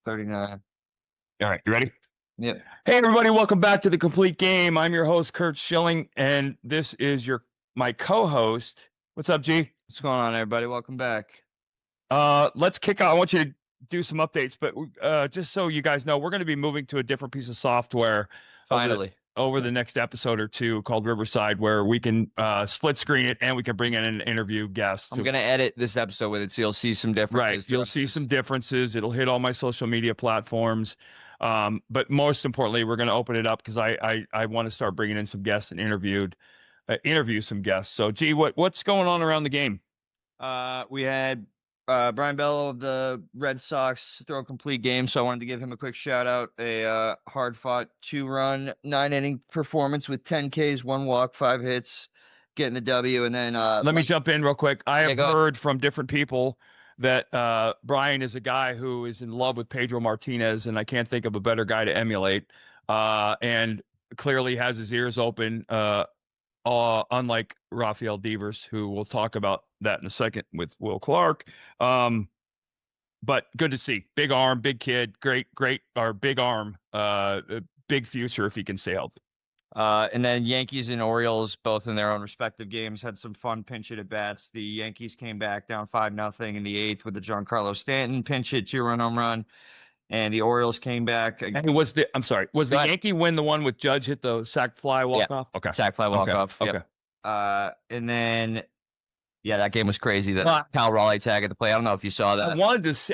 39. All right, you ready? Yep. Hey, everybody, welcome back to The Complete Game. I'm your host, Curt Schilling, and this is my co-host. What's up, G? What's going on, everybody? Welcome back. Let's kick out. I want you to do some updates, but just so you guys know, we're going to be moving to a different piece of software Finally. over the next episode or two called Riverside, where we can split screen it and we can bring in an interview guest. I'm going to edit this episode with it, so you'll see some differences. Right. You'll see some differences. It'll hit all my social media platforms. But most importantly, we're going to open it up because I want to start bringing in some guests and interview some guests. So, G, what's going on around the game? We had Brian Bello of the Red Sox throw a complete game, so I wanted to give him a quick shout out. A hard-fought 2-run, 9-inning performance with 10 Ks, 1 walk, 5 hits, getting the W. And then let me jump in real quick. I have heard ahead. from different people that Brian is a guy who is in love with Pedro Martinez, and I can't think of a better guy to emulate. And clearly has his ears open. Unlike Rafael Devers, who we'll talk about that in a second with Will Clark. But good to see. Big arm, big kid, great, or big arm, big future if he can stay healthy. And then Yankees and Orioles, both in their own respective games, had some fun pinch hit at bats. The Yankees came back down 5-0 in the 8th with the Giancarlo Stanton pinch hit 2-run home run. And the Orioles came back. And was the Yankee win the one with Judge hit the sac fly walk off? Okay. Sac fly walk off. Okay. Yep. And then, that game was crazy. That Cal Raleigh tag at the play. I don't know if you saw that.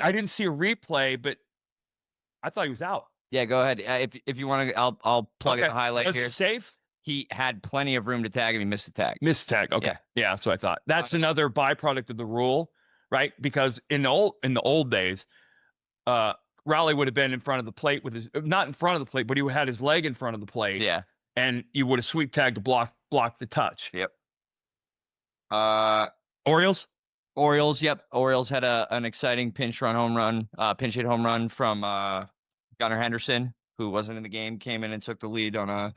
I didn't see a replay, but I thought he was out. Yeah, go ahead. If you want to, I'll plug in the highlight here. Was it safe? He had plenty of room to tag him. He missed the tag. Okay. Yeah, that's what I thought. That's another byproduct of the rule, right? Because in the old days, Raleigh would have been in front of the plate not in front of the plate, but he had his leg in front of the plate. Yeah. And you would have sweep tagged to block the touch. Yep. Orioles? Yep. Orioles had an exciting pinch hit home run from Gunnar Henderson, who wasn't in the game, came in and took the lead on a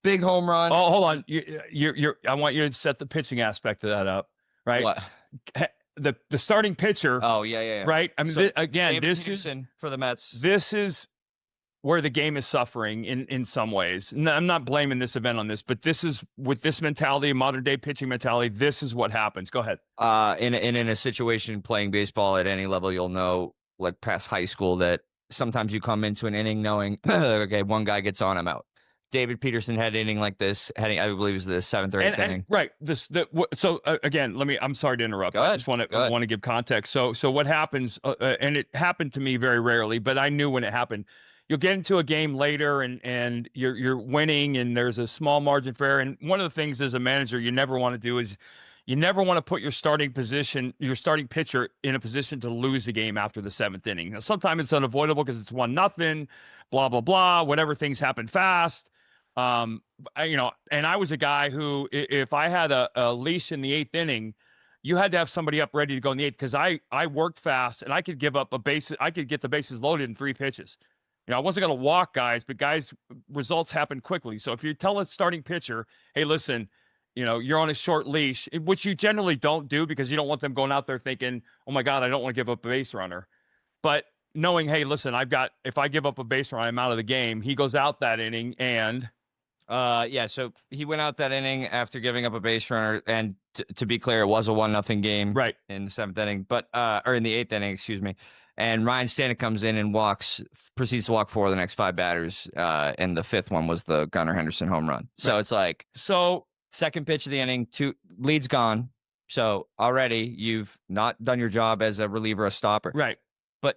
big home run. Oh, hold on. I want you to set the pitching aspect of that up, right? What? The starting pitcher. Oh, yeah. Right? I mean, this is for the Mets. This is where the game is suffering in some ways. No, I'm not blaming this event on this, but this is with this mentality, modern day pitching mentality, this is what happens. Go ahead. In a situation playing baseball at any level, you'll know, like past high school, that sometimes you come into an inning knowing, okay, one guy gets on, I'm out. David Peterson had an inning like this, I believe it was the 7th or 8th inning. Right. Again, I'm sorry to interrupt. I just want to give context. So what happens, and it happened to me very rarely, but I knew when it happened. You'll get into a game later and you're winning and there's a small margin for error. And one of the things as a manager you never want to do is you never want to put your starting pitcher in a position to lose the game after the 7th inning. Now, sometimes it's unavoidable because it's 1-0, blah, blah, blah, whatever, things happen fast. And I was a guy who, if I had a leash in the 8th inning, you had to have somebody up ready to go in the 8th because I worked fast and I could give up I could get the bases loaded in 3 pitches. I wasn't going to walk guys, but results happen quickly. So if you tell a starting pitcher, hey, listen, you're on a short leash, which you generally don't do because you don't want them going out there thinking, oh my God, I don't want to give up a base runner. But knowing, hey, listen, if I give up a base runner, I'm out of the game. He goes out that inning and. So he went out that inning after giving up a base runner, and to be clear, it was a 1-0 game, right, in the 7th inning, or in the 8th inning, excuse me. And Ryan Stanton comes in and proceeds to walk 4 of the next 5 batters, and the 5th one was the Gunnar Henderson home run. So It's like, second pitch of the inning, 2 leads gone. So already you've not done your job as a reliever, a stopper, right? But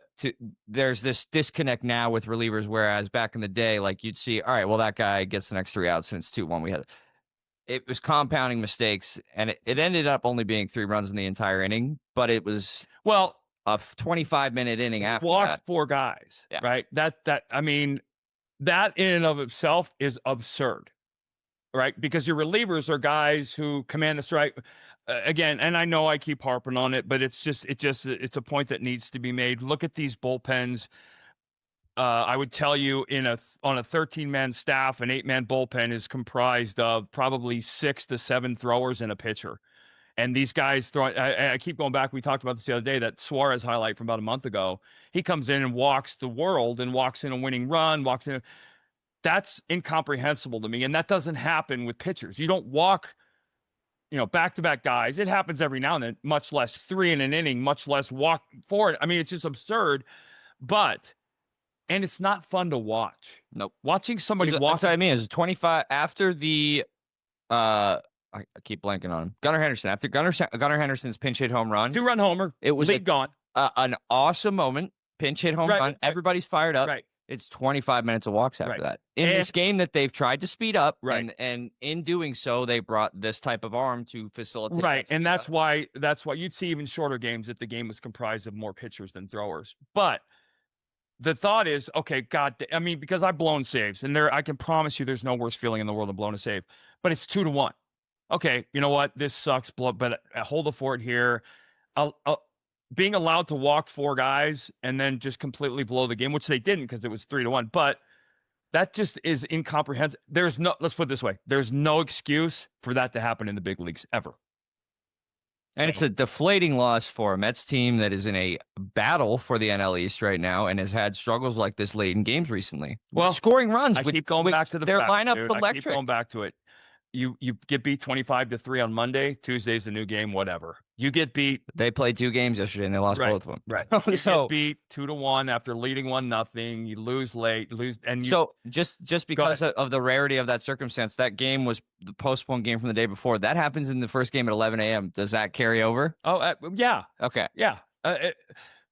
there's this disconnect now with relievers, whereas back in the day, like you'd see, all right, well, that guy gets the next 3 outs and it's 2-1. It was compounding mistakes, and it ended up only being 3 runs in the entire inning, but it was a 25-minute inning after that. 4 guys, right? That in and of itself is absurd. Right, because your relievers are guys who command the strike again, and I know I keep harping on it, but it's a point that needs to be made. Look at these bullpens. I would tell you on a 13-man staff, an 8-man bullpen is comprised of probably 6 to 7 throwers and a pitcher. And these guys throw. I keep going back. We talked about this the other day. That Suarez highlight from about a month ago. He comes in and walks the world and walks in a winning run. Walks in. That's incomprehensible to me. And that doesn't happen with pitchers. You don't walk, back-to-back guys. It happens every now and then, much less 3 in an inning, much less walk forward. I mean, it's just absurd. And it's not fun to watch. Nope. Watching somebody walk. That's what I mean. It's 25 after the I keep blanking on him. Gunnar Henderson. After Gunnar Henderson's pinch hit home run. 2-run homer. It was gone. An awesome moment. Pinch hit home run. Everybody's fired up. Right. It's 25 minutes of walks after that. In this game that they've tried to speed up, and in doing so, they brought this type of arm to facilitate. Right, and that's why you'd see even shorter games if the game was comprised of more pitchers than throwers. But the thought is, okay, because I've blown saves, and I can promise you there's no worse feeling in the world than blowing a save. But it's 2-1. Okay, you know what? This sucks, but I hold the fort here. Being allowed to walk 4 guys and then just completely blow the game, which they didn't because it was 3-1. But that just is incomprehensible. Let's put it this way. There's no excuse for that to happen in the big leagues ever. And it's a deflating loss for a Mets team that is in a battle for the NL East right now and has had struggles like this late in games recently. Well, scoring runs. I keep going back to their lineup dude. electric. I keep going back to it. You get beat 25-3 on Monday. Tuesday's a new game, whatever. You get beat. They played 2 games yesterday and they lost both of them. Right. You get beat 2-1 after leading 1-0. You lose late, just because of the rarity of that circumstance, that game was the postponed game from the day before. That happens in the first game at 11 a.m. Does that carry over? Oh, yeah. Okay. Yeah.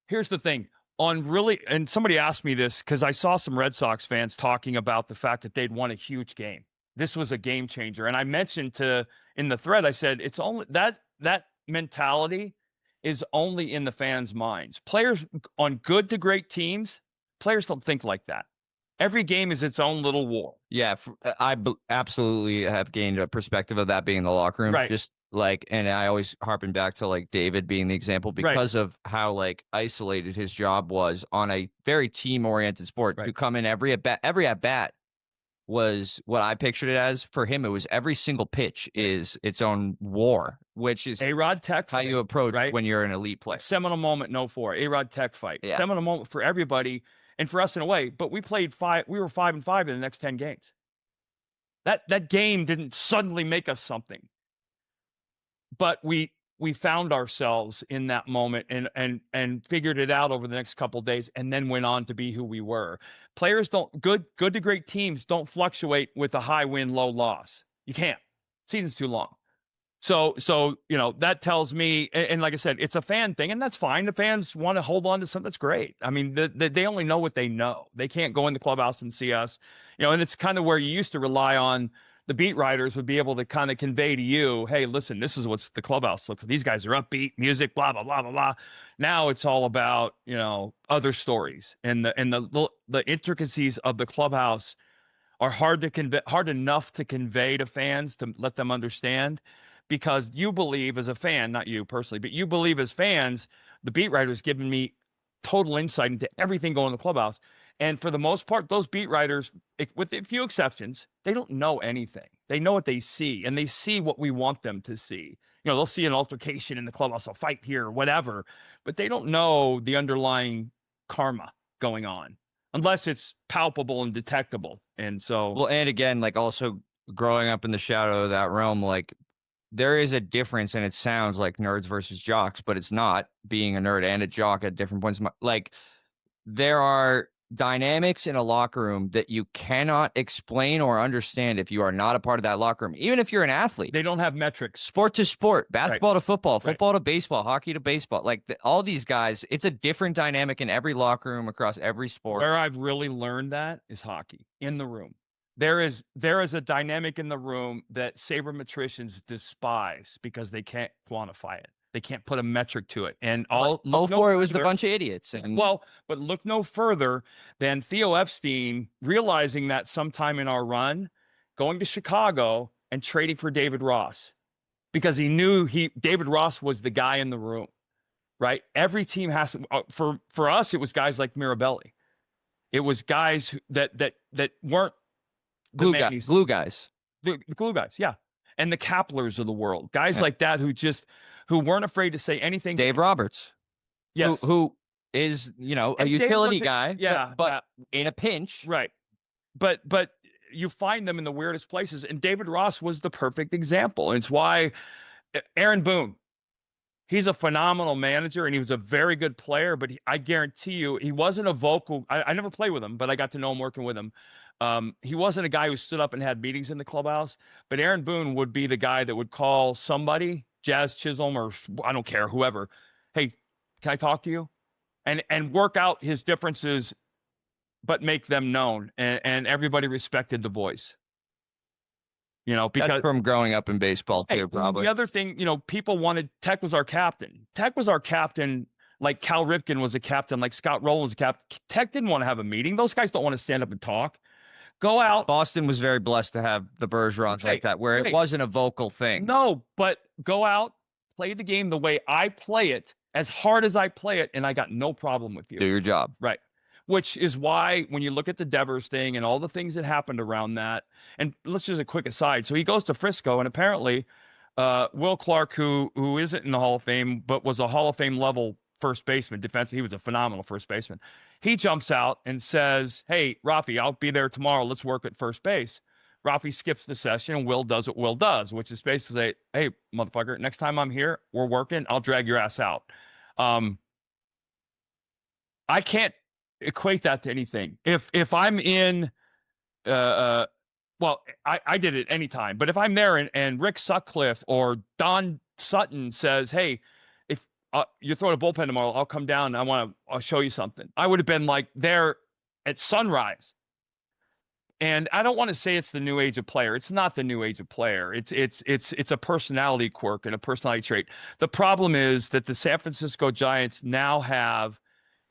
Here's the thing. And somebody asked me this because I saw some Red Sox fans talking about the fact that they'd won a huge game. This was a game changer. And I mentioned in the thread, I said, it's only that mentality is only in the fans' minds. Players on good to great teams, players don't think like that. Every game is its own little war. Yeah, I absolutely have gained a perspective of that being in the locker room. Right. Just and I always harpen back to David being the example because of how isolated his job was on a very team-oriented sport. You come in every at bat was what I pictured it as. For him, it was every single pitch is its own war, which is A-Rod Tech how you approach when you're an elite player. Seminal moment, 04. A-Rod Tech fight. Yeah. Seminal moment for everybody and for us in a way. But we played 5. We were 5-5 in the next 10 games. That game didn't suddenly make us something. But we found ourselves in that moment and figured it out over the next couple of days and then went on to be who we were. Players good to great teams don't fluctuate with a high win, low loss. You can't. Season's too long. So that tells me, and like I said, it's a fan thing, and that's fine. The fans want to hold on to something that's great. I mean, they only know what they know. They can't go in the clubhouse and see us, and it's kind of where you used to rely on the beat writers would be able to kind of convey to you, hey, listen, this is what's the clubhouse looks like. These guys are upbeat, music, blah, blah, blah, blah, blah. Now it's all about, other stories. And the intricacies of the clubhouse are hard enough to convey to fans, to let them understand, because you believe as a fan, not you personally, but you believe as fans, the beat writers giving me total insight into everything going in the clubhouse. And for the most part, those beat writers, with a few exceptions, they don't know anything. They know what they see, and they see what we want them to see. They'll see an altercation in the clubhouse, a fight here, whatever, but they don't know the underlying karma going on unless it's palpable and detectable. And so, well, and again, also growing up in the shadow of that realm, there is a difference, and it sounds like nerds versus jocks, but it's not. Being a nerd and a jock at different points, there are dynamics in a locker room that you cannot explain or understand if you are not a part of that locker room. Even if you're an athlete, they don't have metrics. Sport to sport, basketball to football, football to baseball, hockey to baseball. All these guys, it's a different dynamic in every locker room across every sport. Where I've really learned that is hockey in the room. There is a dynamic in the room that sabermetricians despise because they can't quantify it. They can't put a metric to it. And it was the bunch of idiots. But look no further than Theo Epstein realizing that sometime in our run, going to Chicago and trading for David Ross, because he knew David Ross was the guy in the room, right? Every team has for us, it was guys like Mirabelli. It was guys that weren't glue guys. The glue guys, yeah. and the Kaplers of the world, guys like that who weren't afraid to say anything. Dave Roberts, yes, who is, you know, a utility guy, but in a pinch. Right. But you find them in the weirdest places. And David Ross was the perfect example. And it's why Aaron Boone, he's a phenomenal manager and he was a very good player, but I guarantee you, he wasn't a vocal. I never played with him, but I got to know him working with him. He wasn't a guy who stood up and had meetings in the clubhouse, but Aaron Boone would be the guy that would call somebody, Jazz Chisholm, or I don't care, whoever. Hey, can I talk to you? And work out his differences, but make them known. And everybody respected the boys. You know, because that's from growing up in baseball too, probably. The other thing, you know, people wanted Tech was our captain. Tech was our captain, like Cal Ripken was a captain, like Scott Rowland was a captain. Tech didn't want to have a meeting. Those guys don't want to stand up and talk. Go out. Boston was very blessed to have the Bergerons like that, where it wasn't a vocal thing. No, but go out, play the game the way I play it, as hard as I play it, and I got no problem with you. Do your job. Right. Which is why when you look at the Devers thing and all the things that happened around that, and let's just a quick aside. So he goes to Frisco, and apparently Will Clark, who isn't in the Hall of Fame, but was a Hall of Fame level first baseman, defensive. He was a phenomenal first baseman. He jumps out and says, hey, Rafi, I'll be there tomorrow. Let's work at first base. Rafi skips the session, and Will does what Will does, which is basically say, hey, motherfucker, next time I'm here, we're working, I'll drag your ass out. I can't equate that to anything. If I'm in, well, I did it anytime, but if I'm there and Rick Sutcliffe or Don Sutton says, hey, if you're throwing a bullpen tomorrow, I'll come down and I'll show you something. I would have been like there at sunrise. And I don't want to say it's the new age of player. It's not the new age of player. It's a personality quirk and a personality trait. The problem is that the San Francisco Giants now have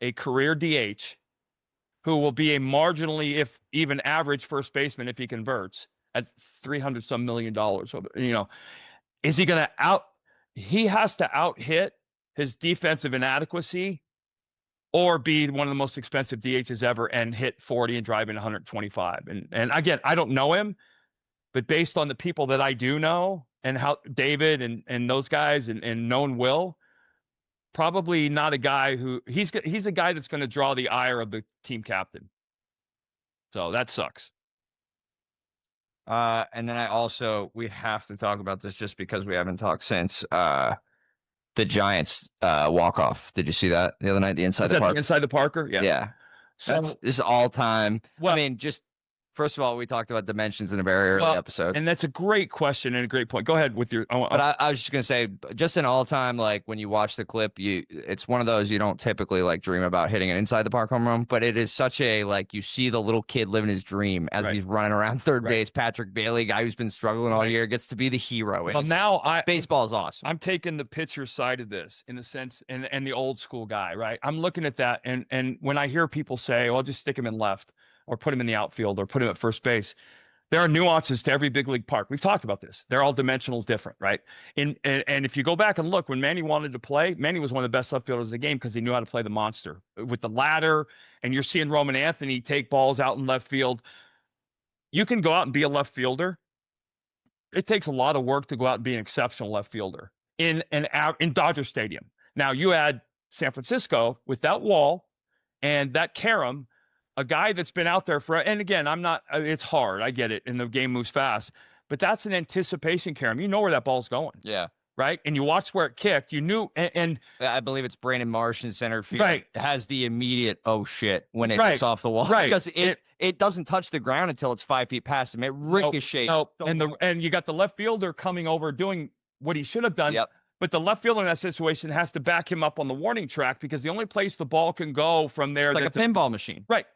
a career DH who will be a marginally, if even average first baseman if he converts at $300 some million. You know, is he going to he has to out hit his defensive inadequacy or be one of the most expensive DHs ever and hit 40 and drive in 125. And again, I don't know him, but based on the people that I do know and how David and those guys and known Will, probably not a guy who he's a guy that's going to draw the ire of the team captain. So that sucks. And then we have to talk about this just because we haven't talked since the Giants walk off. Did you see that the other night? The inside the Parker? Yeah. Yeah. So this is all time. Well, I mean, just first of all, we talked about dimensions in a very early episode. And that's a great question and a great point. Go ahead with your But I was just gonna say, just an all time, like when you watch the clip, it's one of those you don't typically like dream about hitting an inside the park home run, but it is such a like you see the little kid living his dream as he's running around third base. Patrick Bailey, guy who's been struggling all year, gets to be the hero. Well, now baseball is awesome. I'm taking the pitcher side of this in the sense and the old school guy, right? I'm looking at that and when I hear people say, well, just stick him in left or put him in the outfield or put him at first base. There are nuances to every big league park. We've talked about this. They're all dimensional different, right? And if you go back and look, when Manny wanted to play, Manny was one of the best left fielders of the game because he knew how to play the monster with the ladder. And you're seeing Roman Anthony take balls out in left field. You can go out and be a left fielder. It takes a lot of work to go out and be an exceptional left fielder in Dodger Stadium. Now you add San Francisco with that wall and that carom, a guy that's been out there and again, it's hard. I get it. And the game moves fast, but that's an anticipation, Karam. You know where that ball's going. Yeah. Right. And you watched where it kicked. You knew. And I believe it's Brandon Marsh in center field. Right. Has the immediate, oh shit, when it hits off the wall. Right. Because it doesn't touch the ground until it's 5 feet past him. It ricochets. And you got the left fielder coming over doing what he should have done. Yep. But the left fielder in that situation has to back him up on the warning track because the only place the ball can go from there. Like a pinball machine. Right.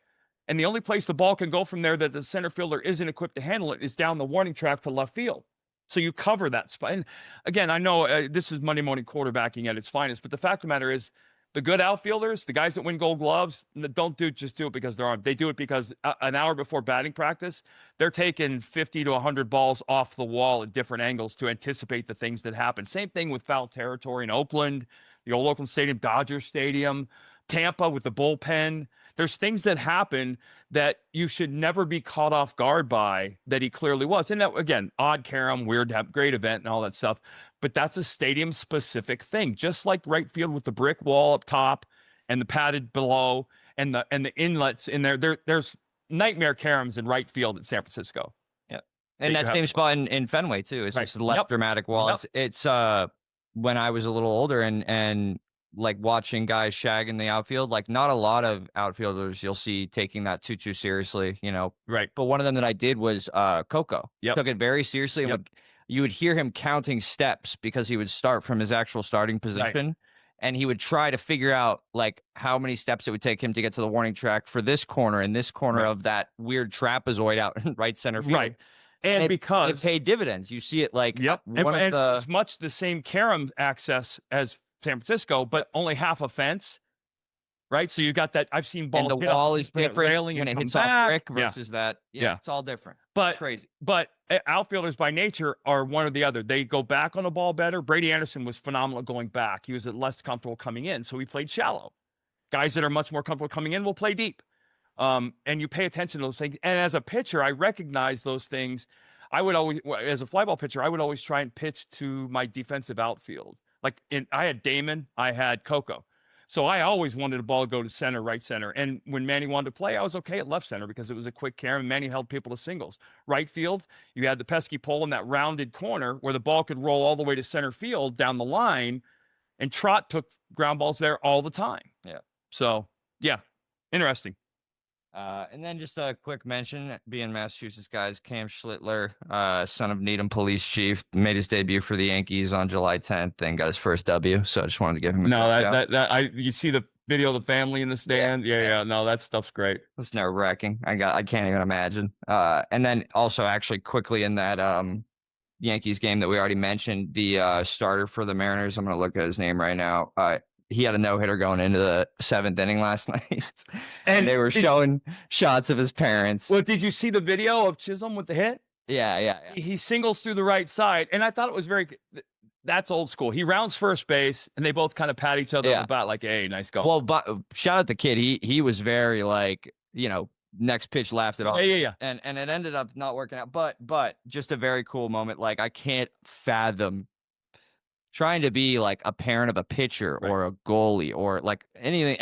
And the only place the ball can go from there that the center fielder isn't equipped to handle it is down the warning track to left field. So you cover that spot. And again, I know this is Monday morning quarterbacking at its finest, but the fact of the matter is the good outfielders, the guys that win Gold Gloves, don't just do it because they're on. They do it because an hour before batting practice, they're taking 50 to 100 balls off the wall at different angles to anticipate the things that happen. Same thing with foul territory in Oakland, the old Oakland Stadium, Dodger Stadium, Tampa with the bullpen. There's things that happen that you should never be caught off guard by that he clearly was. And that, again, odd carom, weird, great event and all that stuff. But that's a stadium specific thing, just like right field with the brick wall up top and the padded below and the inlets in there. There's nightmare caroms in right field at San Francisco. Yeah. And that same spot in Fenway too. It's just less dramatic wall. Yep. It's when I was a little older and like watching guys shag in the outfield, like not a lot of outfielders you'll see taking that too seriously, you know. Right. But one of them that I did was Coco. Yep. Took it very seriously. Yep. You would hear him counting steps because he would start from his actual starting position. Right. And he would try to figure out like how many steps it would take him to get to the warning track for this corner and this corner right. of that weird trapezoid out in right center field. Right. And because it paid dividends. You see it like it's much the same carom access as San Francisco, but only half a fence. Right. So you got that. I've seen balls. And the wall is different when it hits off brick versus that. Yeah. It's all different. But it's crazy. But outfielders by nature are one or the other. They go back on the ball better. Brady Anderson was phenomenal going back. He was less comfortable coming in. So he played shallow. Guys that are much more comfortable coming in will play deep. And you pay attention to those things. And as a pitcher, I recognize those things. I would always, as a fly ball pitcher, I would always try and pitch to my defensive outfield. Like I had Damon, I had Coco. So I always wanted the ball to go to center, right center. And when Manny wanted to play, I was okay at left center because it was a quick carom and Manny held people to singles. Right field, you had the pesky pole in that rounded corner where the ball could roll all the way to center field down the line. And Trot took ground balls there all the time. Yeah. So, yeah, interesting. And then just a quick mention, being Massachusetts guys, Cam Schlittler, son of Needham Police Chief, made his debut for the Yankees on July 10th and got his first W. So I just wanted to give him a you see the video of the family in the stand? Yeah. No, that stuff's great. It's nerve-wracking. I can't even imagine. And then also actually quickly in that Yankees game that we already mentioned, the starter for the Mariners, I'm going to look at his name right now. He had a no-hitter going into the 7th inning last night. and they were showing shots of his parents. Well, did you see the video of Chisholm with the hit? Yeah. He singles through the right side, and I thought it was that's old school. He rounds first base, and they both kind of pat each other on the back like, hey, nice go. Well, but shout out the kid. He was very like, next pitch laughed it off. Yeah. And it ended up not working out. But just a very cool moment. Like, I can't fathom trying to be like a parent of a pitcher or a goalie or like any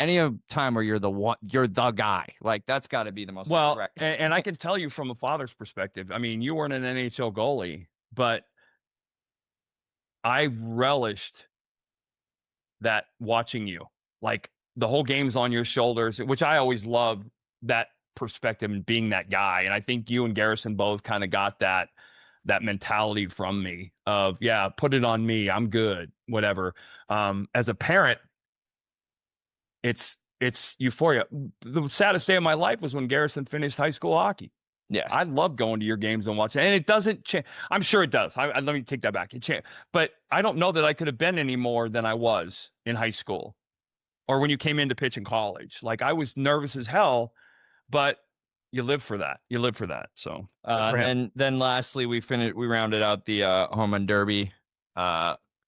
time where you're the guy. Like, that's got to be the most correct. And I can tell you from a father's perspective, I mean, you weren't an NHL goalie, but I relished that watching you. Like, the whole game's on your shoulders, which I always loved that perspective and being that guy. And I think you and Garrison both kind of got that mentality from me of, put it on me. I'm good, whatever. As a parent, it's euphoria. The saddest day of my life was when Garrison finished high school hockey. Yeah. I love going to your games and watching. And it doesn't change. I'm sure it does. Let me take that back. But I don't know that I could have been any more than I was in high school or when you came in to pitch in college. Like, I was nervous as hell, but you live for that. So, and then lastly, we rounded out the home run derby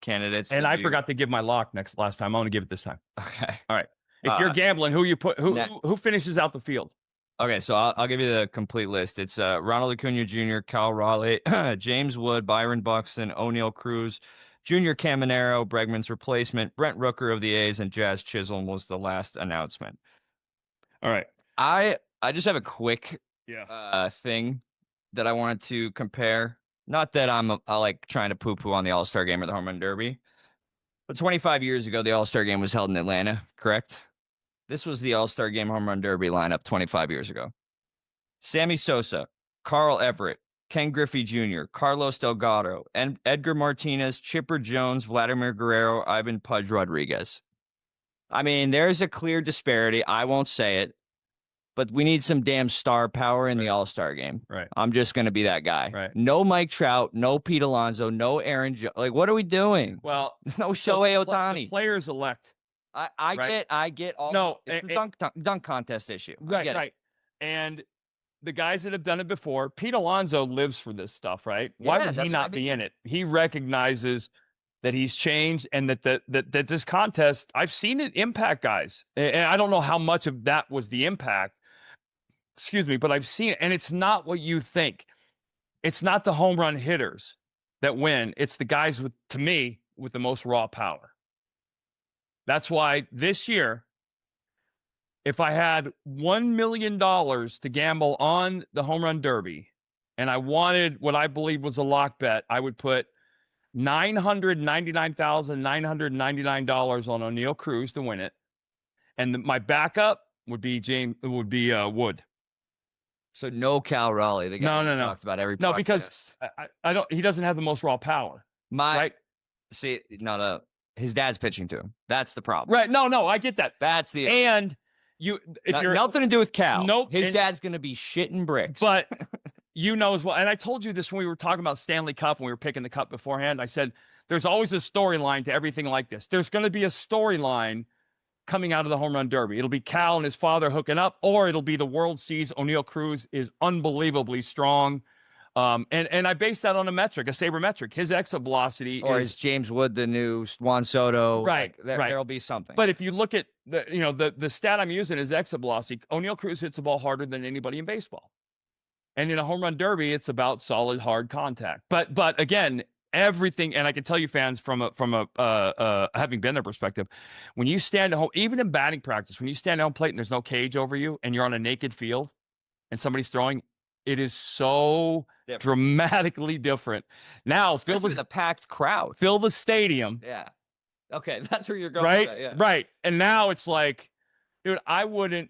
candidates. And I forgot to give my lock last time. I want to give it this time. Okay. All right. If you're gambling, who finishes out the field? Okay, so I'll give you the complete list. It's Ronald Acuna Jr., Kyle Raleigh, James Wood, Byron Buxton, O'Neill Cruz, Junior Caminero, Bregman's replacement, Brent Rooker of the A's, and Jazz Chisholm was the last announcement. All right. I just have a quick thing that I wanted to compare. Not that I like trying to poo-poo on the All-Star Game or the Home Run Derby, but 25 years ago, the All-Star Game was held in Atlanta, correct? This was the All-Star Game Home Run Derby lineup 25 years ago. Sammy Sosa, Carl Everett, Ken Griffey Jr., Carlos Delgado, and Edgar Martinez, Chipper Jones, Vladimir Guerrero, Ivan Pudge Rodriguez. I mean, there's a clear disparity. I won't say it, but we need some damn star power in the All-Star Game. Right. I'm just going to be that guy. Right. No Mike Trout, no Pete Alonso, no Aaron Judge. Like, what are we doing? Well, no Shohei Ohtani. The players elect. I get all the dunk contest issue. Right. And the guys that have done it before, Pete Alonso lives for this stuff, right? Why would he not be in it? He recognizes that he's changed, and that this contest, I've seen it impact guys. And I don't know how much of that was the impact, excuse me, but I've seen it. And it's not what you think. It's not the home run hitters that win. It's the guys with, to me, with the most raw power. That's why this year, if I had $1 million to gamble on the home run derby, and I wanted what I believe was a lock bet, I would put $999,999 on O'Neal Cruz to win it, and my backup would be Wood. So no Cal Raleigh. The guy No. talked about every podcast. No, because I don't. He doesn't have the most raw power. Right? See, no. His dad's pitching to him. That's the problem. Right? No. I get that. That's the and you. If you're nothing to do with Cal. Nope. His dad's gonna be shitting bricks. But you know as well. And I told you this when we were talking about Stanley Cup, when we were picking the cup beforehand. I said there's always a storyline to everything like this. There's going to be a storyline coming out of the home run derby. It'll be Cal and his father hooking up, or it'll be the world sees O'Neal Cruz is unbelievably strong. And I base that on a metric, a sabermetric. His exit velocity is James Wood, the new Juan Soto. Right, right. There'll be something. But if you look at the stat I'm using is exit velocity. O'Neal Cruz hits the ball harder than anybody in baseball. And in a home run derby, it's about solid, hard contact. But again, everything, and I can tell you, fans, from a having been there perspective, when you stand at home, even in batting practice, when you stand at home plate and there's no cage over you, and you're on a naked field, and somebody's throwing, it is so dramatically different. Now it's filled with a packed crowd. Fill the stadium. Yeah. Okay, that's where you're going. Right. Yeah. Right. And now it's like, dude, I wouldn't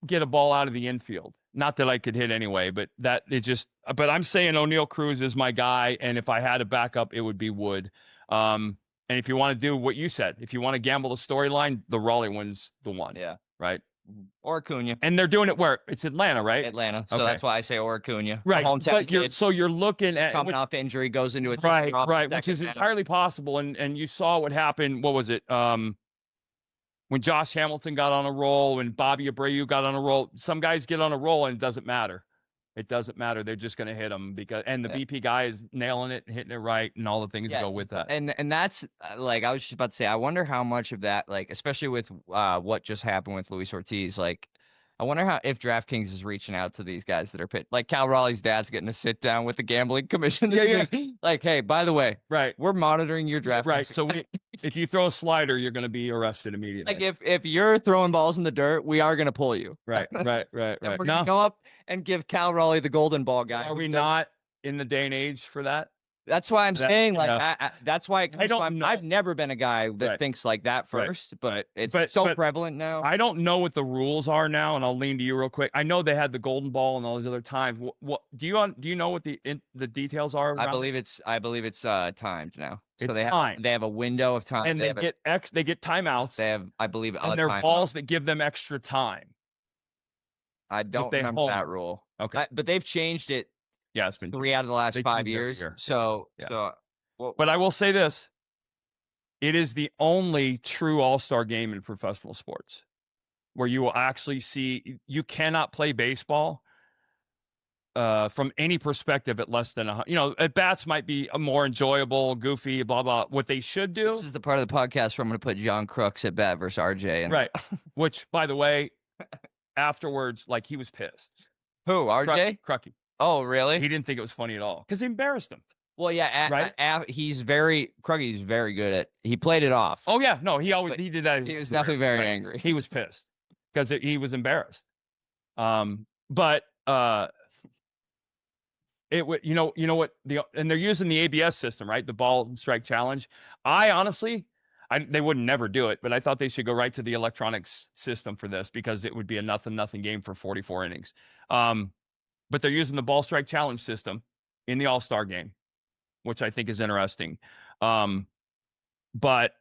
get a ball out of the infield. Not that I could hit anyway, but but I'm saying O'Neal Cruz is my guy. And if I had a backup, it would be Wood. And if you want to do what you said, if you want to gamble the storyline, the Raleigh one's the one. Yeah. Right. Or Acuna. And they're doing it where? It's Atlanta, right? Atlanta. So that's why I say or Acuna. Right. Hometown kid. So you're looking at coming off injury, goes into a right, which is entirely possible. And you saw what happened. What was it? When Josh Hamilton got on a roll, when Bobby Abreu got on a roll, some guys get on a roll and it doesn't matter. It doesn't matter. They're just going to hit them and the BP guy is nailing it and hitting it right and all the things that go with that. And that's like, I was just about to say, I wonder how much of that, like, especially with what just happened with Luis Ortiz, like, I wonder if DraftKings is reaching out to these guys that are like Cal Raleigh's dad's getting a sit down with the gambling commission. Yeah. Like, hey, by the way, right, we're monitoring your draft. Right. So if you throw a slider, you're going to be arrested immediately. Like if you're throwing balls in the dirt, we are going to pull you. Right. We're going to go up and give Cal Raleigh the golden ball guy. Are we not in the day and age for that? That's why I'm saying, like, that's why I don't know. I've never been a guy that thinks like that first, but it's so prevalent now. I don't know what the rules are now, and I'll lean to you real quick. I know they had the golden ball and all these other times. What do you know what the details are? I believe it's timed now. So they have a window of time, and they get timeouts. They have, I believe, and they're balls that give them extra time. I don't remember that rule. Okay, but they've changed it. Yeah, it's been 3 out of the last 5 years. But I will say this. It is the only true all-star game in professional sports where you will actually see, you cannot play baseball from any perspective at less than at bats might be a more enjoyable, goofy, blah, blah. What they should do. This is the part of the podcast where I'm going to put John Crooks at bat versus RJ. Right. Which, by the way, afterwards, like, he was pissed. Who, RJ? Crucky. Oh, really? He didn't think it was funny at all because he embarrassed him. Well, yeah, he's very good at. He played it off. Oh yeah, no, he did that. He was definitely very angry. He was pissed because he was embarrassed. But it would, you know what and they're using the ABS system, right? The ball and strike challenge. I honestly, they would never do it, but I thought they should go right to the electronics system for this because it would be a nothing game for 44 innings. But they're using the ball strike challenge system in the All-Star game, which I think is interesting. But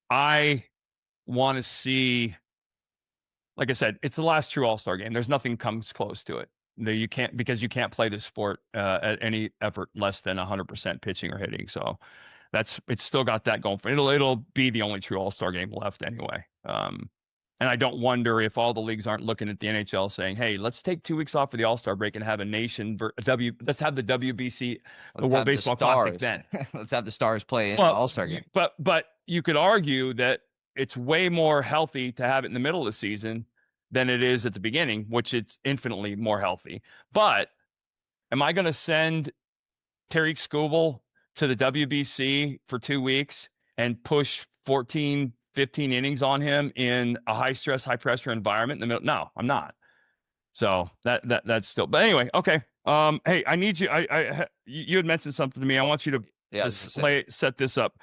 I want to see, like I said, it's the last true All-Star game. There's nothing comes close to it. You can't play this sport at any effort less than 100% pitching or hitting. So it's still got that going for it. It'll be the only true All-Star game left anyway. And I don't wonder if all the leagues aren't looking at the NHL saying, "Hey, let's take 2 weeks off for the All-Star break and have let's have the WBC, the World Baseball Classic then. Let's have the Stars play in the All-Star game." But you could argue that it's way more healthy to have it in the middle of the season than it is at the beginning, which it's infinitely more healthy. But am I going to send Tariq Skubal to the WBC for 2 weeks and push 14, 15 innings on him in a high stress, high pressure environment in the middle? No, I'm not. So that's still, but anyway, okay. Hey, I need you. You had mentioned something to me. I want you to set this up.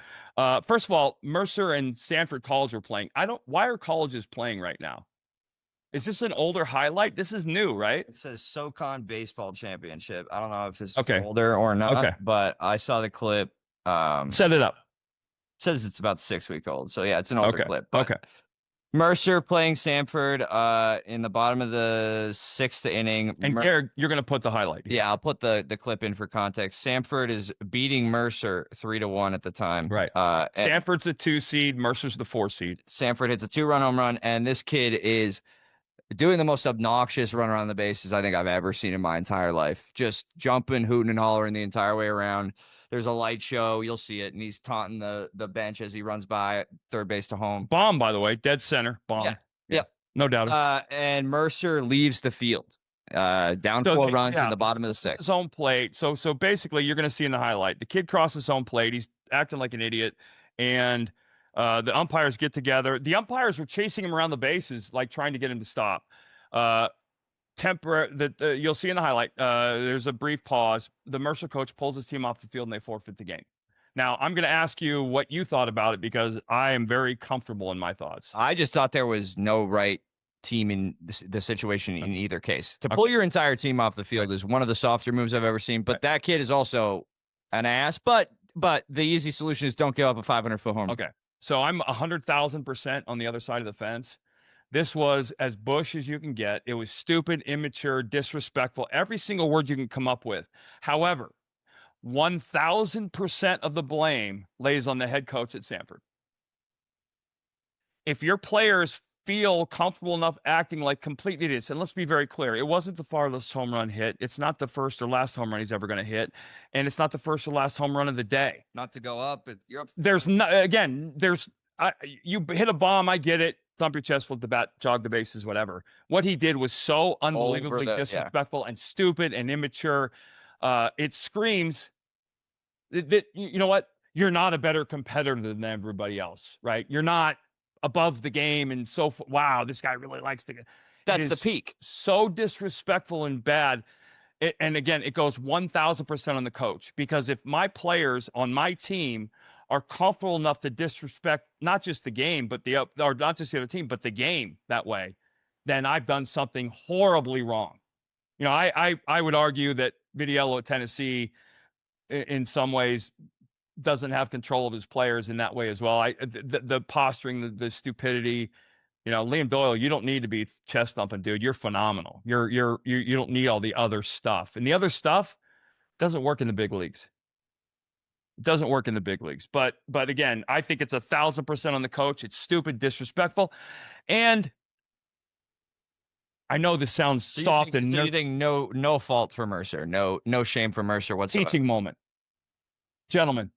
First of all, Mercer and Sanford College are playing. Why are colleges playing right now? Is this an older highlight? This is new, right? It says SoCon Baseball Championship. I don't know if it's older or not, but I saw the clip. Set it up. It says it's about 6 weeks old. So yeah, it's an older clip. But Mercer playing Sanford in the bottom of the 6th inning. And Eric, you're going to put the highlight. Yeah, I'll put the clip in for context. Sanford is beating Mercer 3-1 at the time. Right. Sanford's the 2 seed. Mercer's the 4 seed. Sanford hits a 2-run home run, and this kid is doing the most obnoxious run around the bases I think I've ever seen in my entire life. Just jumping, hooting, and hollering the entire way around. There's a light show. You'll see it. And he's taunting the bench as he runs by third base to home. Bomb, by the way. Dead center. Bomb. Yeah. No doubt. And Mercer leaves the field. Down 4 runs in the bottom of the 6th. Home plate. So basically, you're going to see in the highlight, the kid crosses home plate. He's acting like an idiot. And the umpires get together. The umpires are chasing him around the bases, like trying to get him to stop. You'll see in the highlight, there's a brief pause. The Mercer coach pulls his team off the field and they forfeit the game. Now, I'm going to ask you what you thought about it because I am very comfortable in my thoughts. I just thought there was no right team in the situation in either case. To pull your entire team off the field is one of the softer moves I've ever seen, but that kid is also an ass. But the easy solution is don't give up a 500-foot home run. Okay. So I'm 100,000% on the other side of the fence. This was as Bush as you can get. It was stupid, immature, disrespectful, every single word you can come up with. However, 1,000% of the blame lays on the head coach at Sanford. If your players feel comfortable enough acting like complete idiots, and let's be very clear, it wasn't the farthest home run hit. It's not the first or last home run he's ever going to hit, and it's not the first or last home run of the day. Not to go up, you're up. You hit a bomb, I get it. Thump your chest, flip the bat, jog the bases, whatever. What he did was so unbelievably disrespectful and stupid and immature. It screams that, you know what? You're not a better competitor than everybody else, right? You're not above the game and wow, this guy really likes to. That's the peak. So disrespectful and bad. And again, it goes 1,000% on the coach, because if my players on my team are comfortable enough to disrespect not just the game, but or not just the other team, but the game that way, then I've done something horribly wrong. You know, I would argue that Vitiello at Tennessee, in some ways, doesn't have control of his players in that way as well. The posturing, the stupidity. You know, Liam Doyle, you don't need to be chest thumping, dude. You're phenomenal. You don't need all the other stuff, and the other stuff doesn't work in the big leagues. It doesn't work in the big leagues. But again, I think it's 1,000% on the coach. It's stupid, disrespectful, and I know this sounds soft Do you think no fault for Mercer, no shame for Mercer whatsoever? Teaching moment, gentlemen.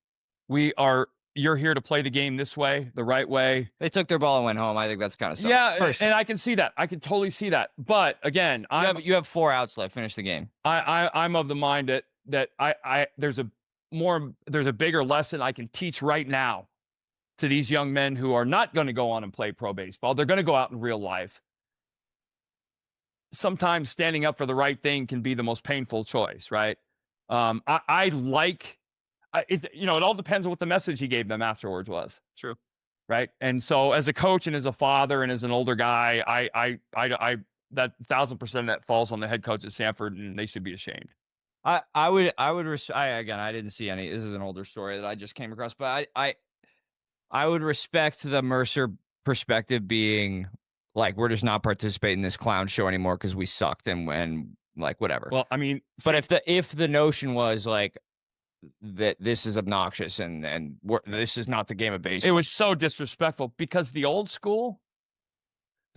You're here to play the game this way, the right way. They took their ball and went home. I think that's kind of sucks. Yeah, and I can see that. I can totally see that. But again, you have 4 outs left. Finish the game. I'm of the mind that there's a bigger lesson I can teach right now to these young men who are not going to go on and play pro baseball. They're going to go out in real life. Sometimes standing up for the right thing can be the most painful choice, right? It all depends on what the message he gave them afterwards was. True. Right. And so as a coach and as a father and as an older guy, that 1,000% that falls on the head coach at Sanford, and they should be ashamed. I didn't see any. This is an older story that I just came across, but I would respect the Mercer perspective being like, we're just not participating in this clown show anymore because we sucked and like whatever. Well, I mean, but if the notion was like that this is obnoxious and this is not the game of baseball, it was so disrespectful, because the old school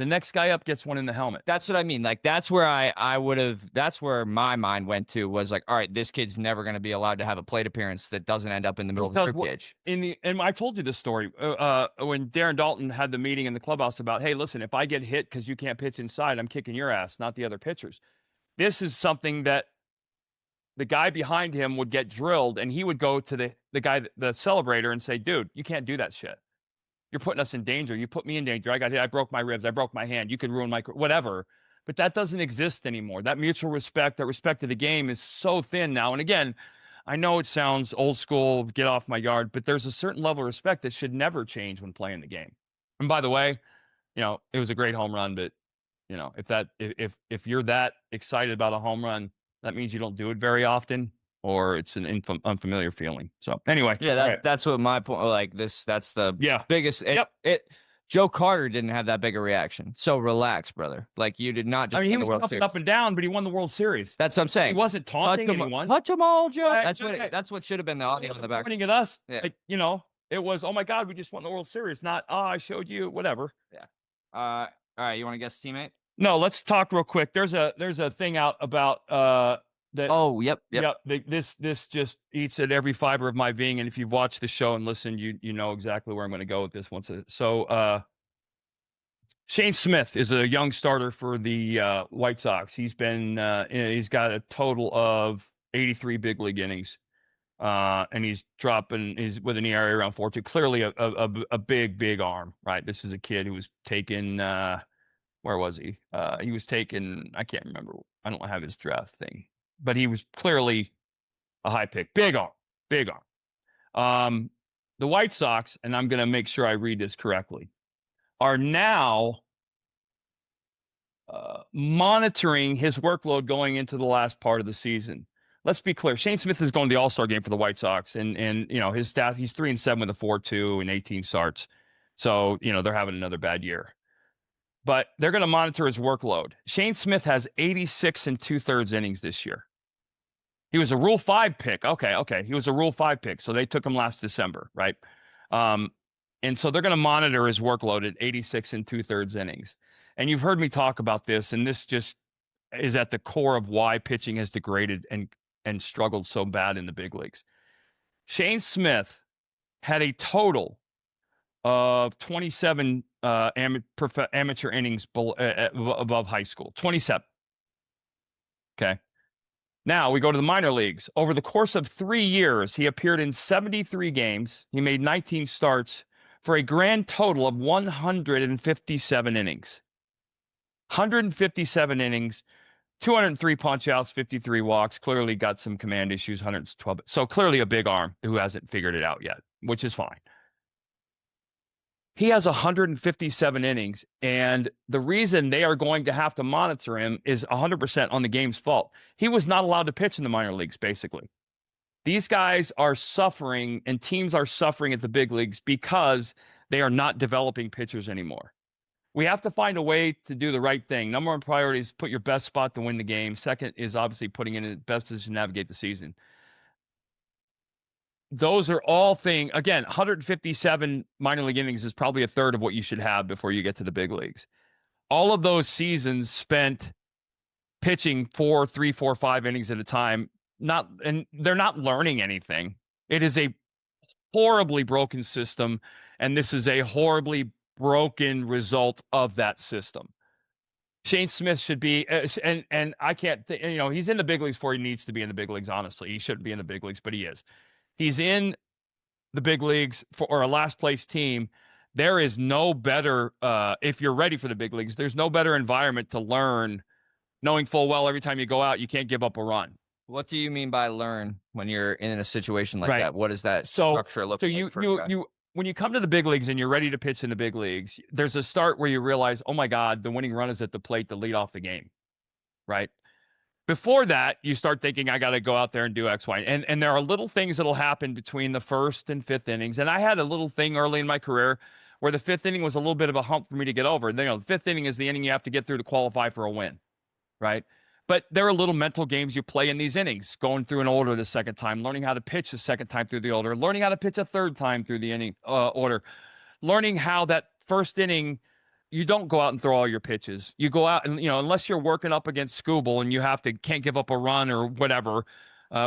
The next guy up gets one in the helmet. That's what I mean. Like, that's where I would have, that's where my mind went to, was like, all right, this kid's never going to be allowed to have a plate appearance that doesn't end up in the middle of the ribcage. And I told you this story when Darren Dalton had the meeting in the clubhouse about, hey, listen, if I get hit because you can't pitch inside, I'm kicking your ass, not the other pitchers. This is something that the guy behind him would get drilled, and he would go to the guy, the celebrator, and say, dude, you can't do that shit. You're putting us in danger. You put me in danger. I got hit. I broke my ribs. I broke my hand. You could ruin my whatever. But that doesn't exist anymore. That mutual respect, that respect to the game is so thin now. And again, I know it sounds old school, get off my yard, but there's a certain level of respect that should never change when playing the game. And by the way, it was a great home run, but if you're that excited about a home run, that means you don't do it very often, or it's an unfamiliar feeling. So anyway, that's what my point. Like this, that's the biggest. Joe Carter didn't have that big a reaction. So relax, brother. Like, you did not. He was up and down, but he won the World Series. That's what I'm saying. He wasn't taunting anyone. Touch them all, Joe. That's what should have been the audience in the back. Pointing at us, it was, oh my God, we just won the World Series. Not, I showed you, whatever. Yeah. All right, you want to guess teammate? No, let's talk real quick. There's a thing out about that. Oh, yep. This just eats at every fiber of my being. And if you've watched the show and listened, you know exactly where I'm going to go with this one. So Shane Smith is a young starter for the White Sox. He's got a total of 83 big league innings. And he's with an ERA around 4.2. Clearly a big arm, right? This is a kid who was taken, where was he? He was taken, I can't remember. I don't have his draft thing, but he was clearly a high pick. Big arm. The White Sox, and I'm going to make sure I read this correctly, are now monitoring his workload going into the last part of the season. Let's be clear. Shane Smith is going to the All-Star game for the White Sox, and his stat, he's 3-7 with a 4.2 and 18 starts. So, they're having another bad year. But they're going to monitor his workload. Shane Smith has 86 2/3 innings this year. He was a Rule 5 pick. Okay. He was a Rule 5 pick. So they took him last December, right? And so they're going to monitor his workload at 86 2/3 innings. And you've heard me talk about this, and this just is at the core of why pitching has degraded and struggled so bad in the big leagues. Shane Smith had a total of 27 amateur innings above high school. 27. Okay. Now we go to the minor leagues. Over the course of 3 years, he appeared in 73 games. He made 19 starts for a grand total of 157 innings. 157 innings, 203 punch outs, 53 walks. Clearly got some command issues, 112. So clearly a big arm who hasn't figured it out yet, which is fine. He has 157 innings, and the reason they are going to have to monitor him is 100% on the game's fault. He was not allowed to pitch in the minor leagues, basically. These guys are suffering, and teams are suffering at the big leagues because they are not developing pitchers anymore. We have to find a way to do the right thing. Number one priority is put your best spot to win the game. Second is obviously putting in the best position to navigate the season. Those are all things. Again, 157 minor league innings is probably a third of what you should have before you get to the big leagues. All of those seasons spent pitching 3, 4, 5 innings at a time. And they're not learning anything. It is a horribly broken system, and this is a horribly broken result of that system. Shane Smith should be, and I can't, he's in the big leagues before he needs to be in the big leagues. Honestly, he shouldn't be in the big leagues, but he is. He's in the big leagues for a last place team. There is no better, if you're ready for the big leagues, there's no better environment to learn, knowing full well every time you go out, you can't give up a run. What do you mean by learn when you're in a situation like that? What does that structure look like? So when you come to the big leagues and you're ready to pitch in the big leagues, there's a start where you realize, oh my God, the winning run is at the plate to lead off the game, right? Before that, you start thinking, I got to go out there and do X, Y. And there are little things that'll happen between the first and fifth innings. And I had a little thing early in my career where the fifth inning was a little bit of a hump for me to get over. The fifth inning is the inning you have to get through to qualify for a win, right? But there are little mental games you play in these innings, going through an order the second time, learning how to pitch the second time through the order, learning how to pitch a third time through the inning order, learning how that first inning you don't go out and throw all your pitches. You go out and, unless you're working up against Scooble and you can't give up a run or whatever,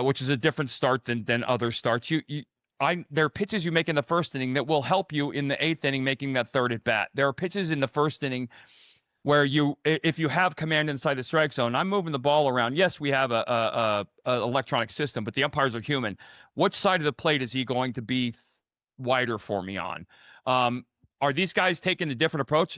which is a different start than other starts. There are pitches you make in the first inning that will help you in the eighth inning, making that third at bat. There are pitches in the first inning where if you have command inside the strike zone, I'm moving the ball around. Yes, we have a electronic system, but the umpires are human. Which side of the plate is he going to be wider for me on? Are these guys taking a different approach?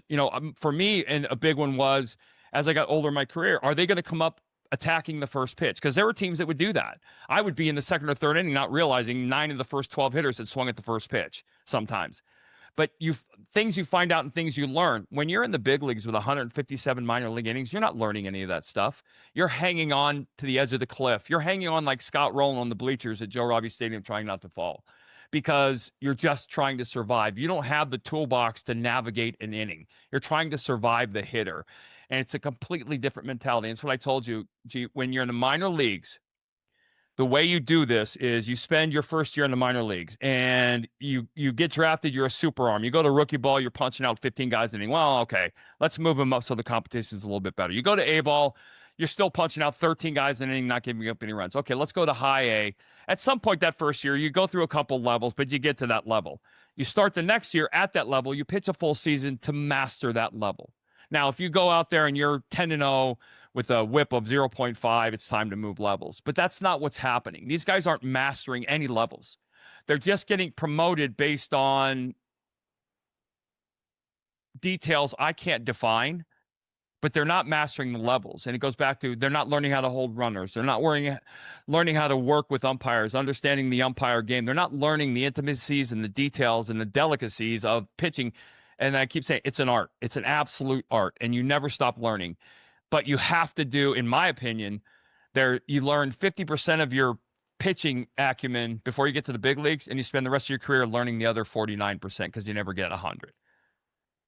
For me, and a big one was, as I got older in my career, are they going to come up attacking the first pitch? Because there were teams that would do that. I would be in the second or third inning not realizing 9 of the first 12 hitters had swung at the first pitch sometimes. But things you find out and things you learn. When you're in the big leagues with 157 minor league innings, you're not learning any of that stuff. You're hanging on to the edge of the cliff. You're hanging on like Scott Rowland on the bleachers at Joe Robbie Stadium trying not to fall because you're just trying to survive. You don't have the toolbox to navigate an inning. You're trying to survive the hitter. And it's a completely different mentality. And it's what I told you, when you're in the minor leagues, the way you do this is you spend your first year in the minor leagues and you get drafted, you're a super arm. You go to rookie ball, you're punching out 15 guys an inning. Well, okay, let's move them up so the competition is a little bit better. You go to A ball, you're still punching out 13 guys an inning, not giving up any runs. Okay, let's go to high A. At some point that first year, you go through a couple levels, but you get to that level. You start the next year at that level, you pitch a full season to master that level. Now, if you go out there and you're 10-0 with a whip of 0.5, it's time to move levels. But that's not what's happening. These guys aren't mastering any levels. They're just getting promoted based on details I can't define, but they're not mastering the levels. And it goes back to they're not learning how to hold runners. They're not learning how to work with umpires, understanding the umpire game. They're not learning the intricacies and the details and the delicacies of pitching. And I keep saying it's an art. It's an absolute art, and you never stop learning. But you have to do, in my opinion, you learn 50% of your pitching acumen before you get to the big leagues, and you spend the rest of your career learning the other 49% because you never get 100.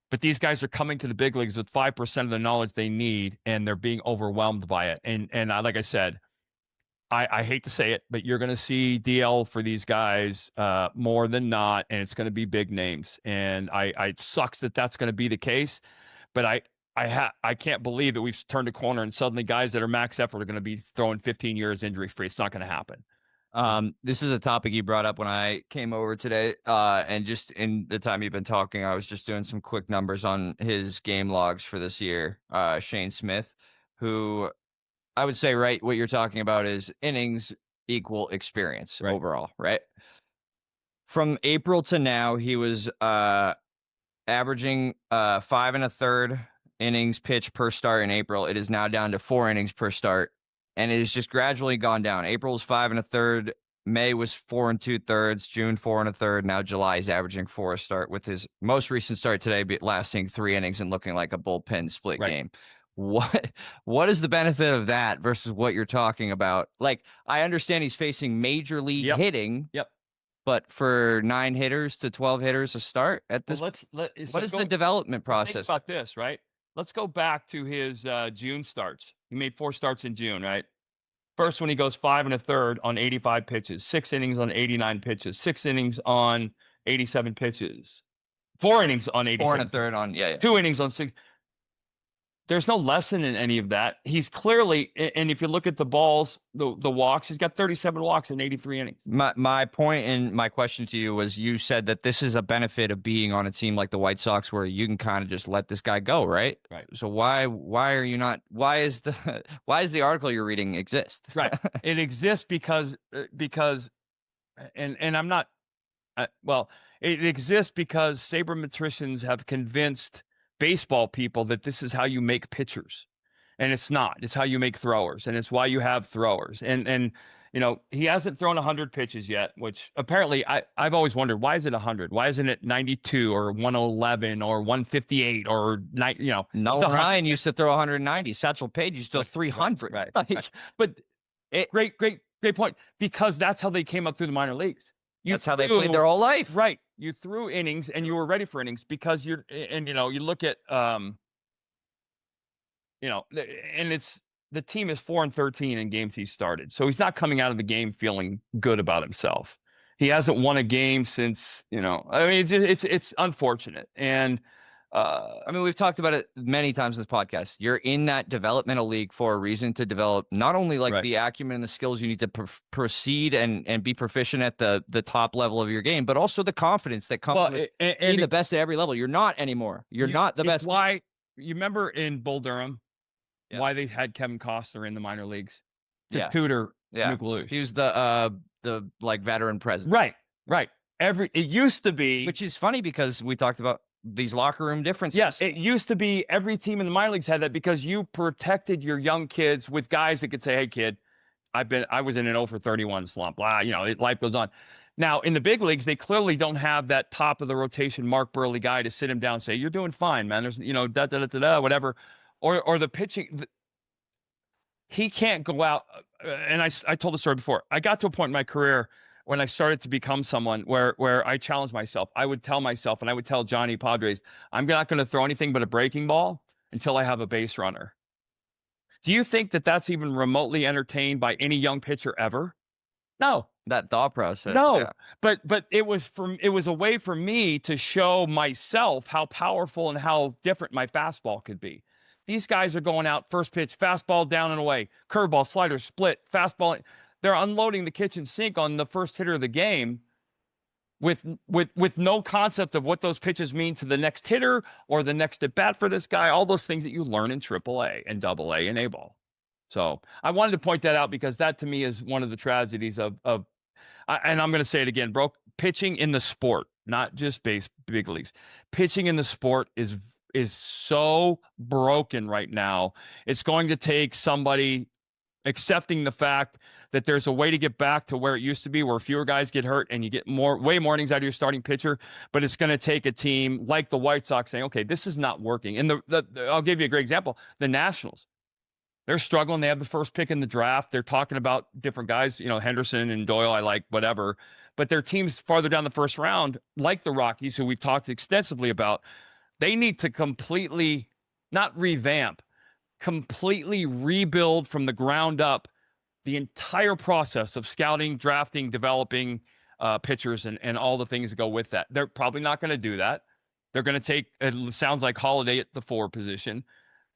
But these guys are coming to the big leagues with 5% of the knowledge they need, and they're being overwhelmed by it. And like I said, I hate to say it, but you're going to see DL for these guys more than not, and it's going to be big names. And it sucks that that's going to be the case, but I can't believe that we've turned a corner and suddenly guys that are max effort are going to be throwing 15 years injury free. It's not going to happen. This is a topic you brought up when I came over today, and just in the time you've been talking, I was just doing some quick numbers on his game logs for this year. Shane Smith, who I would say, right, what you're talking about is innings equal experience overall, right? From April to now, he was averaging 5 1/3 innings pitched per start in April. It is now down to 4 innings per start, and it has just gradually gone down. April was 5 1/3, May was 4 2/3, June 4 1/3. Now July is averaging 4 a start, with his most recent start today lasting 3 innings and looking like a bullpen split game. What is the benefit of that versus what you're talking about? Like, I understand he's facing major league hitting. Yep. But for 9 hitters to 12 hitters a start at this, what is the development process? Think about this, right? Let's go back to his June starts. He made 4 starts in June, right? First one, he goes 5 1/3 on 85 pitches, 6 innings on 89 pitches, 6 innings on 87 pitches, 4 innings on 87. 4 1/3 on 2 innings on 6. There's no lesson in any of that. He's clearly, and if you look at the balls, the walks, he's got 37 walks in 83 innings. My point and my question to you was, you said that this is a benefit of being on a team like the White Sox where you can kind of just let this guy go, right? Right. So why are you not? Why is the article you're reading exist? Right. It exists because and I'm not. It exists because sabermetricians have convinced baseball people that this is how you make pitchers, and it's not. It's how you make throwers, and it's why you have throwers. And he hasn't thrown 100 pitches yet, which apparently I've always wondered, why is it 100? Why isn't it 92 or 111 or 158 or No, Ryan used to throw 190. Satchel Paige used to throw 300. Right. But great point, because that's how they came up through the minor leagues. That's how they played their whole life. Right. You threw innings and you were ready for innings because you look at, and it's, the team is 4-13 in games he started. So he's not coming out of the game feeling good about himself. He hasn't won a game since, it's unfortunate. And I mean, we've talked about it many times in this podcast. You're in that developmental league for a reason, to develop not only like the acumen and the skills you need to proceed and be proficient at the top level of your game, but also the confidence that comes with being the best at every level. You're not anymore. You're not the best. Why you remember in Bull Durham, why they had Kevin Costner in the minor leagues to tutor Nuke Lelouch. He was the like veteran presence. Right. It used to be, which is funny because we talked about these locker room differences. Yes, it used to be every team in the minor leagues had that because you protected your young kids with guys that could say, "Hey, kid, I was in an 0 for 31 slump. Blah, life goes on." Now in the big leagues, they clearly don't have that top of the rotation Mark Burley guy to sit him down and say, "You're doing fine, man. There's whatever," or the pitching. He can't go out. And I told the story before. I got to a point in my career when I started to become someone where I challenged myself. I would tell myself, and I would tell Johnny Padres, I'm not going to throw anything but a breaking ball until I have a base runner. Do you think that that's even remotely entertained by any young pitcher ever? No. That thought process. No. Yeah. But it was a way for me to show myself how powerful and how different my fastball could be. These guys are going out, first pitch, fastball down and away, curveball, slider, split, fastball. They're unloading the kitchen sink on the first hitter of the game with no concept of what those pitches mean to the next hitter or the next at bat for this guy, all those things that you learn in AAA and AA and A-ball. So I wanted to point that out because that to me is one of the tragedies of and I'm going to say it again, bro, pitching in the sport, not just big leagues. Pitching in the sport is so broken right now. It's going to take somebody accepting the fact that there's a way to get back to where it used to be, where fewer guys get hurt and you get way more innings out of your starting pitcher. But it's going to take a team like the White Sox saying, okay, this is not working. And I'll give you a great example. The Nationals, they're struggling. They have the first pick in the draft. They're talking about different guys, Henderson and Doyle, I like, whatever. But their teams farther down the first round, like the Rockies, who we've talked extensively about, they need to completely, not revamp, completely rebuild from the ground up the entire process of scouting, drafting, developing pitchers and all the things that go with that. They're probably not going to do that. They're going to take, it sounds like Holiday at the 4 position,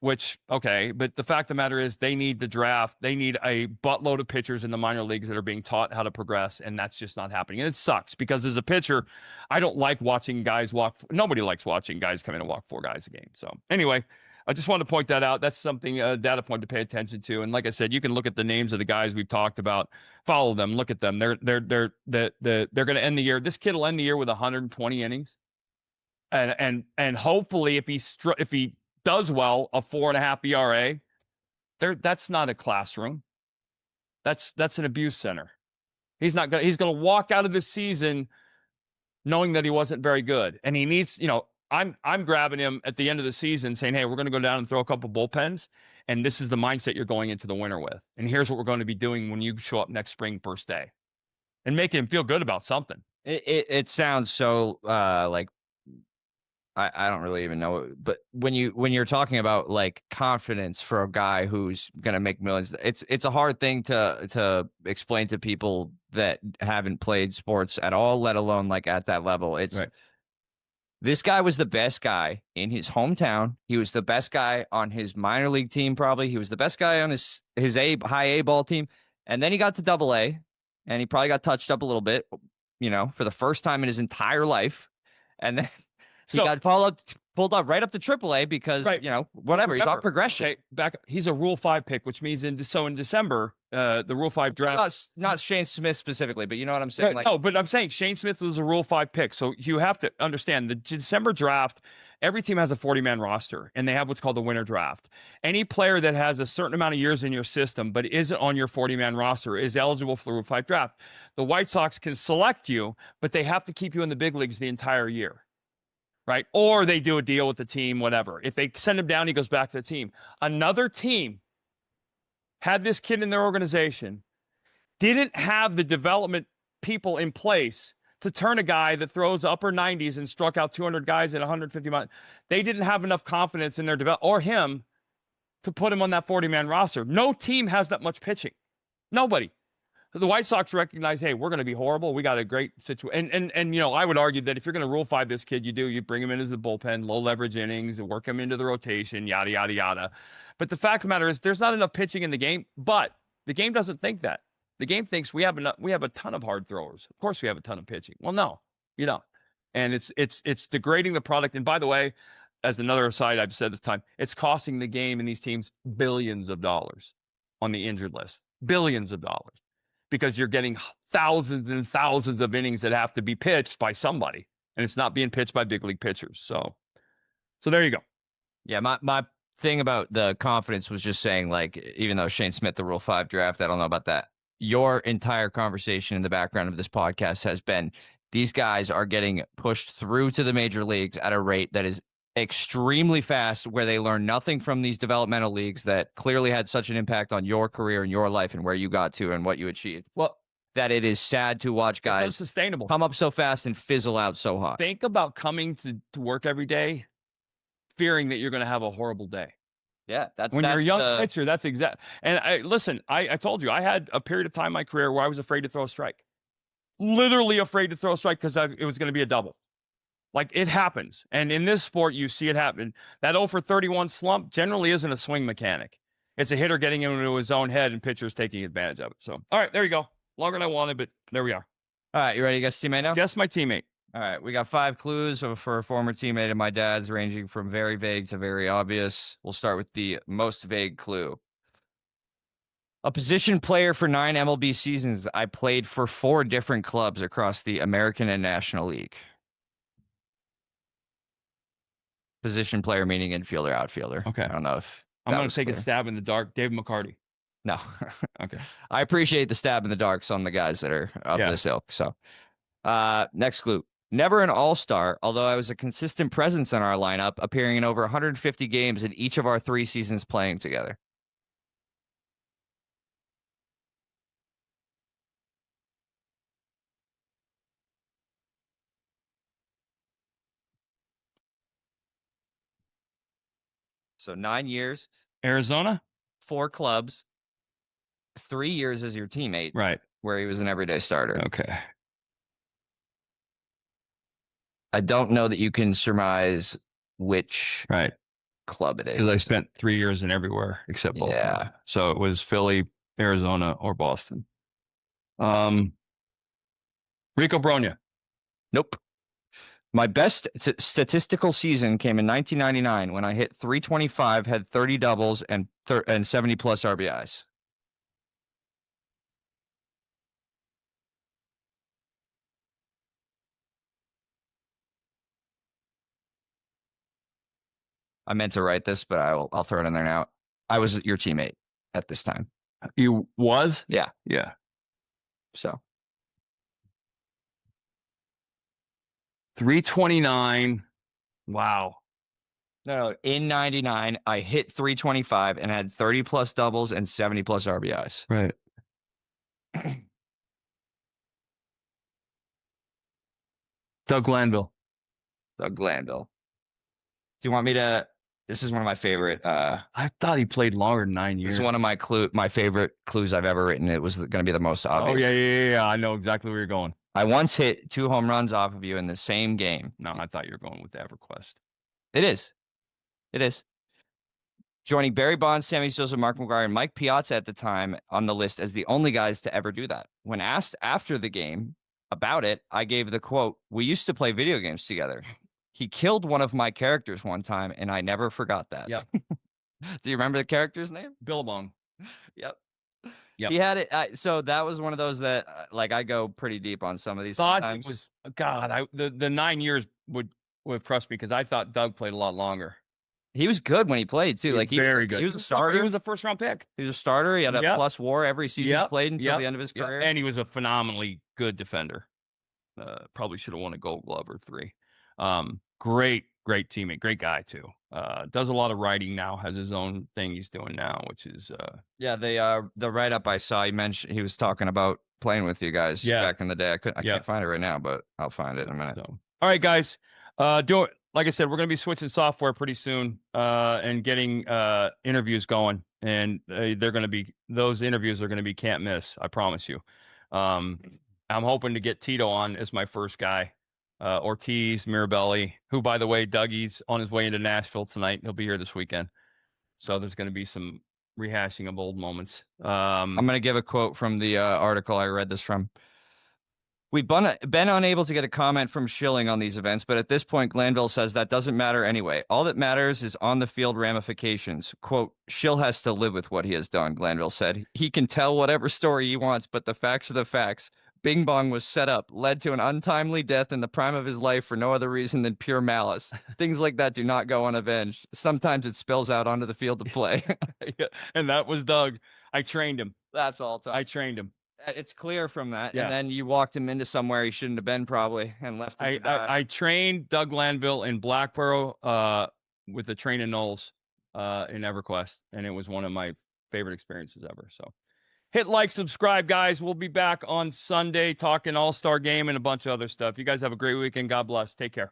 which, okay, but the fact of the matter is they need the draft. They need a buttload of pitchers in the minor leagues that are being taught how to progress, and that's just not happening. And it sucks because as a pitcher, I don't like watching guys walk. Nobody likes watching guys come in and walk 4 guys a game. So anyway, I just wanted to point that out. That's something, a data point to pay attention to. And like I said, you can look at the names of the guys we've talked about, follow them, look at them. They're going to end the year. This kid will end the year with 120 innings, and hopefully if he does well, a 4.5 ERA. That's not a classroom. That's an abuse center. He's going to walk out of this season knowing that he wasn't very good, and he needs, I'm grabbing him at the end of the season saying, hey, we're going to go down and throw a couple bullpens, and this is the mindset you're going into the winter with. And here's what we're going to be doing when you show up next spring first day, and making him feel good about something. It sounds so like I don't really even know, but when you're talking about like confidence for a guy who's going to make millions, it's a hard thing to explain to people that haven't played sports at all, let alone like at that level. It's right. This guy was the best guy in his hometown. He was the best guy on his minor league team, probably. He was the best guy on his high A ball team. And then he got to AA, and he probably got touched up a little bit, for the first time in his entire life. And then he got pulled up right up to AAA because, whatever. He's on progression. Okay, he's a Rule 5 pick, which means in December, the Rule 5 draft. Not Shane Smith specifically, but you know what I'm saying? No, but I'm saying Shane Smith was a Rule 5 pick. So you have to understand the December draft, every team has a 40-man roster, and they have what's called the winter draft. Any player that has a certain amount of years in your system but isn't on your 40-man roster is eligible for the Rule 5 draft. The White Sox can select you, but they have to keep you in the big leagues the entire year. Right? Or they do a deal with the team, whatever. If they send him down, he goes back to the team. Another team had this kid in their organization, didn't have the development people in place to turn a guy that throws upper 90s and struck out 200 guys at 150 miles. They didn't have enough confidence in their or him to put him on that 40-man roster. No team has that much pitching. Nobody. the White Sox recognize, hey, we're going to be horrible. We got a great situation. And I would argue that if you're going to Rule 5 this kid, you bring him in as the bullpen, low leverage innings, and work him into the rotation, yada, yada, yada. But the fact of the matter is there's not enough pitching in the game, but the game doesn't think that. The game thinks we have a ton of hard throwers. Of course we have a ton of pitching. Well, no, you don't. And it's degrading the product. And by the way, as another aside, I've said this time, it's costing the game and these teams billions of dollars on the injured list. Billions of dollars. Because you're getting thousands and thousands of innings that have to be pitched by somebody. And it's not being pitched by big league pitchers. So there you go. Yeah, my thing about the confidence was just saying, like, even though Shane Smith, the Rule 5 draft, I don't know about that. Your entire conversation in the background of this podcast has been these guys are getting pushed through to the major leagues at a rate that is extremely fast, where they learn nothing from these developmental leagues that clearly had such an impact on your career and your life and where you got to and what you achieved. Well, that it is sad to watch guys unsustainable come up so fast and fizzle out so hot. Think about coming to work every day fearing that you're going to have a horrible day. Yeah, when you're a young pitcher, that's exact. And I told you, I had a period of time in my career where I was afraid to throw a strike. Literally afraid to throw a strike because it was going to be a double. Like, it happens. And in this sport, you see it happen. That 0 for 31 slump generally isn't a swing mechanic. It's a hitter getting into his own head and pitchers taking advantage of it. So, all right, there you go. Longer than I wanted, but there we are. All right, you ready to guess teammate now? Just my teammate. All right, we got 5 clues for a former teammate of my dad's, ranging from very vague to very obvious. We'll start with the most vague clue. A position player for 9 MLB seasons, I played for 4 different clubs across the American and National League. Position player meaning infielder, outfielder. Okay. I don't know if I'm going to take a stab in the dark. David McCarty. No. Okay. I appreciate the stab in the darks on the guys that are up this ilk. So, next clue. Never an all-star, although I was a consistent presence in our lineup, appearing in over 150 games in each of our 3 seasons playing together. So 9 years. Arizona? 4 clubs. 3 years as your teammate. Right. Where he was an everyday starter. Okay. I don't know that you can surmise which club it is. Because I spent 3 years in everywhere except Baltimore. Yeah. So it was Philly, Arizona, or Boston. Rico Brogna. Nope. My best statistical season came in 1999 when I hit 325, had 30 doubles, and 70 plus RBIs. I meant to write this, but I'll throw it in there now. I was your teammate at this time. You was? Yeah. Yeah. So 329. Wow. No, in 99, I hit 325 and had 30 plus doubles and 70 plus RBIs. Right. Doug Glennville. Doug Glennville. Do you want me to? This is one of my favorite. I thought he played longer than 9 years. This is one of my favorite clues I've ever written. It was going to be the most obvious. Oh, yeah. I know exactly where you're going. I once hit 2 home runs off of you in the same game. No, I thought you were going with EverQuest. It is. Joining Barry Bonds, Sammy Sosa, Mark McGwire, and Mike Piazza at the time on the list as the only guys to ever do that. When asked after the game about it, I gave the quote, "We used to play video games together. He killed one of my characters one time, and I never forgot that." Yep. Do you remember the character's name? Billabong. Yep. Yep. He had it. So that was one of those that, like, I go pretty deep on some of these. Thought sometimes. it was God. The 9 years would impress me because I thought Doug played a lot longer. He was good when he played too. Like very good. He was a starter. He was a first round pick. He was a starter. He had a plus WAR every season he played until the end of his career. And he was a phenomenally good defender. Probably should have won a Gold Glove or 3. Great teammate. Great guy too. Does a lot of writing now. Has his own thing he's doing now, which is the write up I saw. He mentioned he was talking about playing with you guys back in the day. I can't find it right now, but I'll find it in a minute. So, all right, guys. like I said, we're going to be switching software pretty soon and getting interviews going. And those interviews are going to be can't miss. I promise you. I'm hoping to get Tito on as my first guy. Ortiz, Mirabelli, who, by the way, Dougie's on his way into Nashville tonight. He'll be here this weekend. So there's going to be some rehashing of old moments. I'm going to give a quote from the article I read this from. We've been unable to get a comment from Schilling on these events, but at this point, Glennville says that doesn't matter anyway. All that matters is on-the-field ramifications. Quote, Schill has to live with what he has done, Glennville said. He can tell whatever story he wants, but the facts are the facts. Bing Bong was set up, led to an untimely death in the prime of his life for no other reason than pure malice. Things like that do not go unavenged. Sometimes it spills out onto the field to play. Yeah, and that was Doug. I trained him. That's all time. I trained him. It's clear from that. Yeah. And then you walked him into somewhere he shouldn't have been probably and left him. I trained Doug Glennville in Blackborough with the train in Knowles in EverQuest, and it was one of my favorite experiences ever. So hit like, subscribe, guys. We'll be back on Sunday talking All-Star Game and a bunch of other stuff. You guys have a great weekend. God bless. Take care.